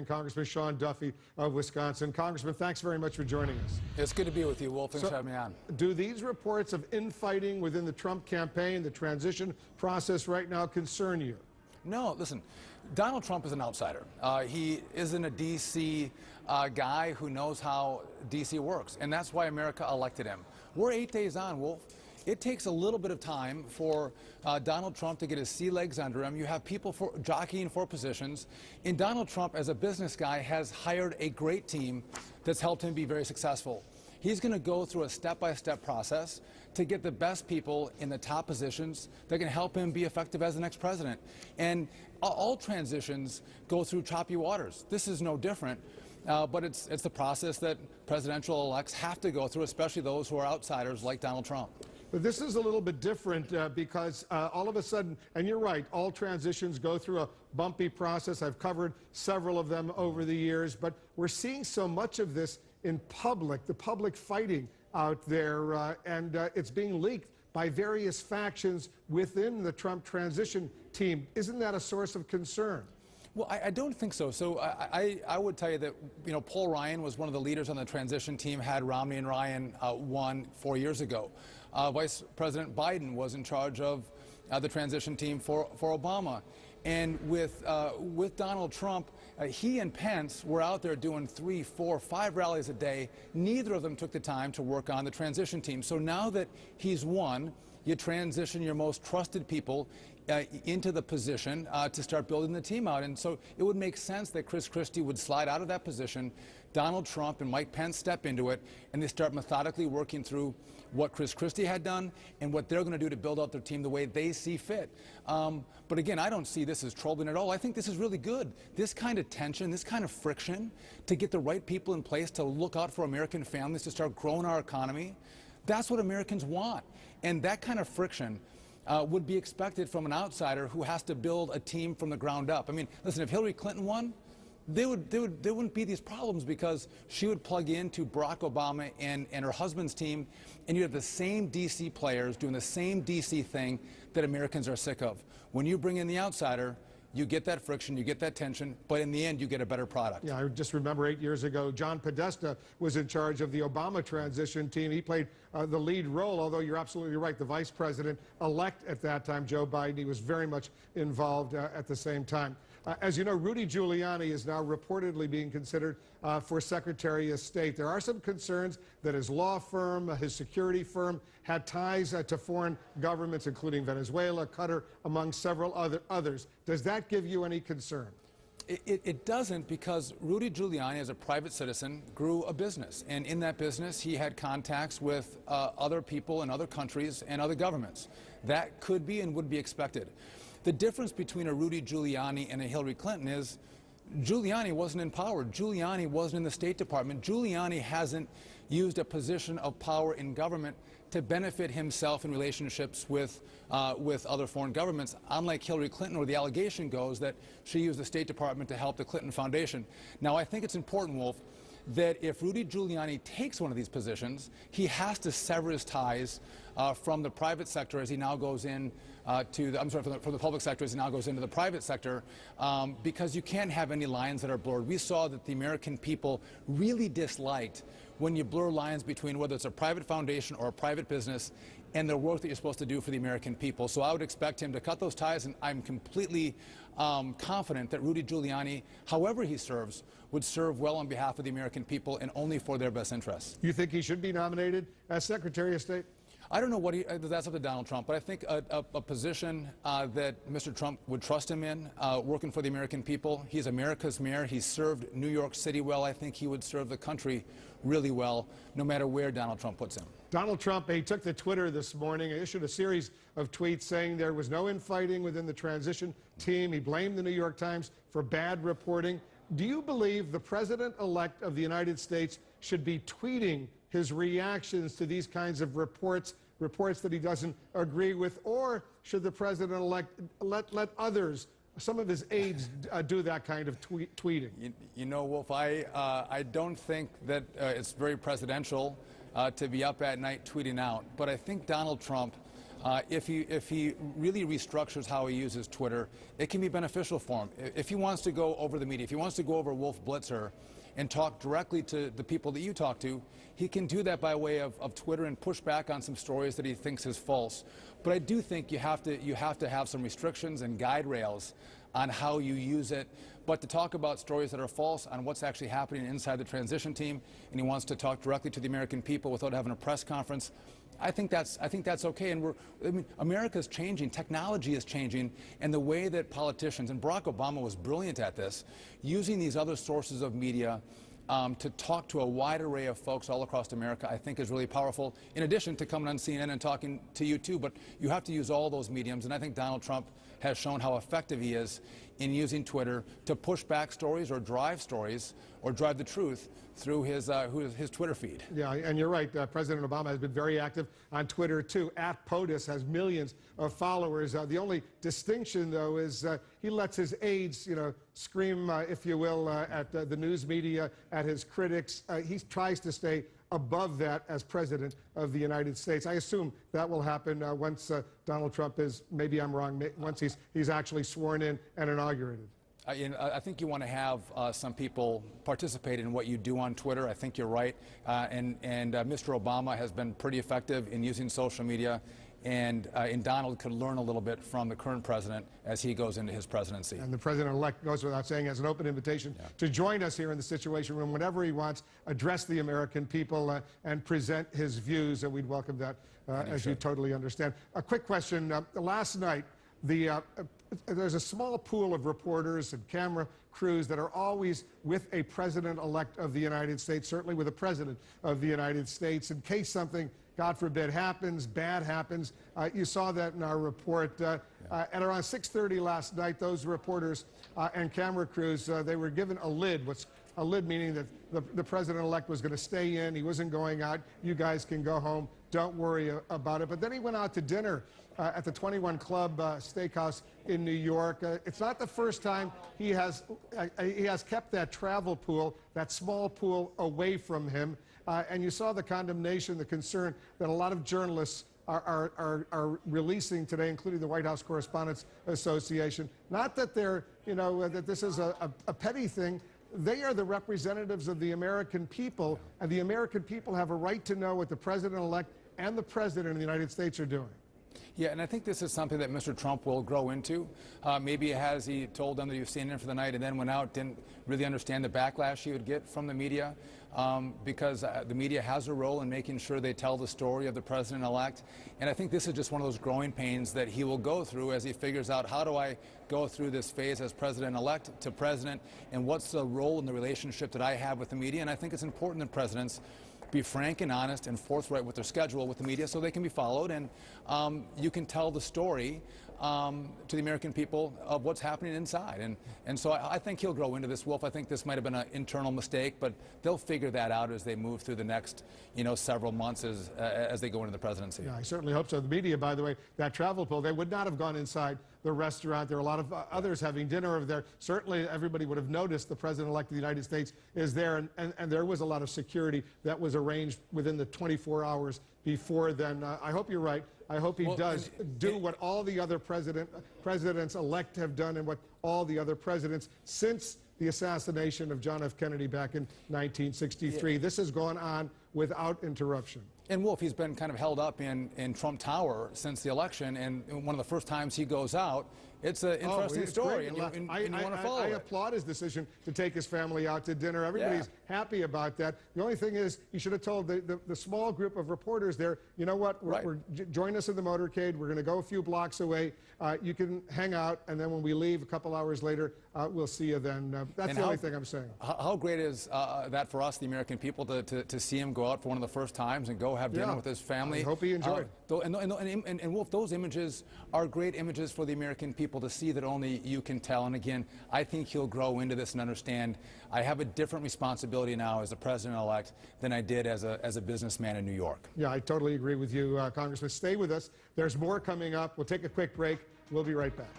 Congressman Sean Duffy of Wisconsin. Congressman, thanks very much for joining us. It's good to be with you, Wolf. Thanks for having me on. Do these reports of infighting within the Trump campaign, the transition process right now, concern you? No, listen, Donald Trump is an outsider. He isn't a D.C. Guy who knows how D.C. works, and that's why America elected him. We're 8 days on, Wolf. It takes a little bit of time for Donald Trump to get his sea legs under him. You have people jockeying for positions. And Donald Trump, as a business guy, has hired a great team that's helped him be very successful. He's going to go through a step-by-step process to get the best people in the top positions that can help him be effective as the next president. And all transitions go through choppy waters. This is no different. But it's the process that presidential elects have to go through, especially those who are outsiders like Donald Trump. But this is a little bit different because all of a sudden, and you're right, all transitions go through a bumpy process. I've covered several of them over the years, but we're seeing so much of this in public, the public fighting out there, and it's being leaked by various factions within the Trump transition team. Isn't that a source of concern? Well, I don't think so. So I would tell you that, Paul Ryan was one of the leaders on the transition team, had Romney and Ryan won 4 years ago. Vice President Biden was in charge of the transition team for Obama. And with Donald Trump, he and Pence were out there doing 3, 4, 5 rallies a day. Neither of them took the time to work on the transition team. So now that he's won, you transition your most trusted people into the position to start building the team out. And so it would make sense that Chris Christie would slide out of that position, Donald Trump and Mike Pence step into it, and they start methodically working through what Chris Christie had done and what they're going to do to build out their team the way they see fit. But again, I don't see this as troubling at all. I think this is really good. This kind of tension, this kind of friction, to get the right people in place to look out for American families, to start growing our economy, that's what Americans want. And that kind of friction would be expected from an outsider who has to build a team from the ground up. I mean, listen, if Hillary Clinton won, there wouldn't be these problems because she would plug into Barack Obama and her husband's team, and you have the same D.C. players doing the same D.C. thing that Americans are sick of. When you bring in the outsider, you get that friction, you get that tension, but in the end, you get a better product. Yeah, I just remember 8 years ago, John Podesta was in charge of the Obama transition team. He played the lead role, although you're absolutely right, the vice president-elect at that time, Joe Biden, he was very much involved at the same time. As you know, Rudy Giuliani is now reportedly being considered for Secretary of State. There are some concerns that his law firm, his security firm, had ties to foreign governments, including Venezuela, Qatar, among several others. Does that give you any concern? It doesn't, because Rudy Giuliani, as a private citizen, grew a business. And in that business, he had contacts with other people in other countries and other governments. That could be and would be expected. The difference between a Rudy Giuliani and a Hillary Clinton is Giuliani wasn't in power. Giuliani wasn't in the State Department. Giuliani hasn't used a position of power in government to benefit himself in relationships with other foreign governments, unlike Hillary Clinton, where the allegation goes that she used the State Department to help the Clinton Foundation. Now, I think it's important, Wolf, that if Rudy Giuliani takes one of these positions, he has to sever his ties from the private sector as he now goes in from the public sector as he now goes into the private sector, because you can't have any lines that are blurred. We saw that the American people really disliked when you blur lines between whether it's a private foundation or a private business and the work that you're supposed to do for the American people. So I would expect him to cut those ties, and I'm completely confident that Rudy Giuliani, however he serves, would serve well on behalf of the American people and only for their best interests. You think he should be nominated as Secretary of State? I don't know what that's up to Donald Trump, but I think a position that Mr. Trump would trust him in, working for the American people. He's America's mayor. He's served New York City well. I think he would serve the country really well, no matter where Donald Trump puts him. Donald Trump, he took to Twitter this morning and issued a series of tweets saying there was no infighting within the transition team. He blamed the New York Times for bad reporting. Do you believe the president-elect of the United States should be tweeting his reactions to these kinds of reports that he doesn't agree with, or should the president-elect let others, some of his aides, do that kind of tweeting? You know, Wolf, I don't think that it's very presidential to be up at night tweeting out, but I think Donald Trump If he really restructures how he uses Twitter, it can be beneficial for him. If he wants to go over the media, if he wants to go over Wolf Blitzer and talk directly to the people that you talk to, he can do that by way of Twitter and push back on some stories that he thinks is false. But I do think you have to have some restrictions and guide rails on how you use it. But to talk about stories that are false on what's actually happening inside the transition team, and he wants to talk directly to the American people without having a press conference, I think that's okay. And America's changing, technology is changing, and the way that politicians, and Barack Obama was brilliant at this, using these other sources of media to talk to a wide array of folks all across America, I think is really powerful, in addition to coming on CNN and talking to you too. But you have to use all those mediums, and I think Donald Trump has shown how effective he is in using Twitter to push back stories or drive the truth through his Twitter feed. Yeah, and you're right. President Obama has been very active on Twitter too. @POTUS has millions of followers. The only distinction, though, is he lets his aides, scream, if you will, at the news media, at his critics. He tries to stay above that as President of the United States. I assume that will happen once Donald Trump is, maybe I'm wrong, once he's actually sworn in and inaugurated. I think you want to have some people participate in what you do on Twitter. I think you're right. And Mr. Obama has been pretty effective in using social media. And Donald could learn a little bit from the current president as he goes into his presidency. And the president-elect, goes without saying, has an open invitation to join us here in the Situation Room whenever he wants, address the American people, and present his views. And we'd welcome that, as you totally understand. A quick question. Last night, there's a small pool of reporters and camera crews that are always with a president-elect of the United States, certainly with a president of the United States, in case something, God forbid, bad happens. You saw that in our report. At around 6:30 last night, those reporters and camera crews, they were given a lid. A lid meaning that the president-elect was going to stay in. He wasn't going out. You guys can go home. Don't worry about it. But then he went out to dinner at the 21 Club Steakhouse in New York. It's not the first time he has kept that travel pool, that small pool, away from him. And you saw the condemnation, the concern that a lot of journalists are releasing today, including the White House Correspondents Association. Not that they're, that this is a petty thing. They are the representatives of the American people, and the American people have a right to know what the president-elect and the president of the United States are doing. Yeah, and I think this is something that Mr. Trump will grow into. Maybe he told them that he was staying in for the night and then went out, didn't really understand the backlash he would get from the media, because the media has a role in making sure they tell the story of the president-elect. And I think this is just one of those growing pains that he will go through as he figures out, how do I go through this phase as president-elect to president, and what's the role in the relationship that I have with the media. And I think it's important that presidents be frank and honest and forthright with their schedule with the media so they can be followed, and you can tell the story to the American people of what's happening inside. And so I think he'll grow into this, Wolf. I think this might have been an internal mistake, but they'll figure that out as they move through the next, several months as they go into the presidency. Yeah, I certainly hope so. The media, by the way, that travel pool, they would not have gone inside the restaurant. There are a lot of others having dinner over there. Certainly everybody would have noticed the president-elect of the United States is there, and there was a lot of security that was arranged within the 24 hours before then. I hope you're right. I hope he does do what all the other presidents-elect have done, and what all the other presidents since the assassination of John F. Kennedy back in 1963. Yeah. This has gone on without interruption. And Wolf, he's been kind of held up in Trump Tower since the election, and one of the first times he goes out, it's an interesting story, and you want to follow it. I applaud his decision to take his family out to dinner. Everybody's happy about that. The only thing is, he should have told the small group of reporters there, you know what, join us in the motorcade. We're going to go a few blocks away. You can hang out, and then when we leave a couple hours later, we'll see you then. That's the only thing I'm saying. How great is that for us, the American people, to see him go out for one of the first times and go have dinner with his family? I hope he enjoyed. And Wolf, those images are great images for the American people to see that only you can tell. And again, I think he'll grow into this and understand I have a different responsibility now as the president-elect than I did as a businessman in New York. Yeah, I totally agree with you, Congressman. Stay with us. There's more coming up. We'll take a quick break. We'll be right back.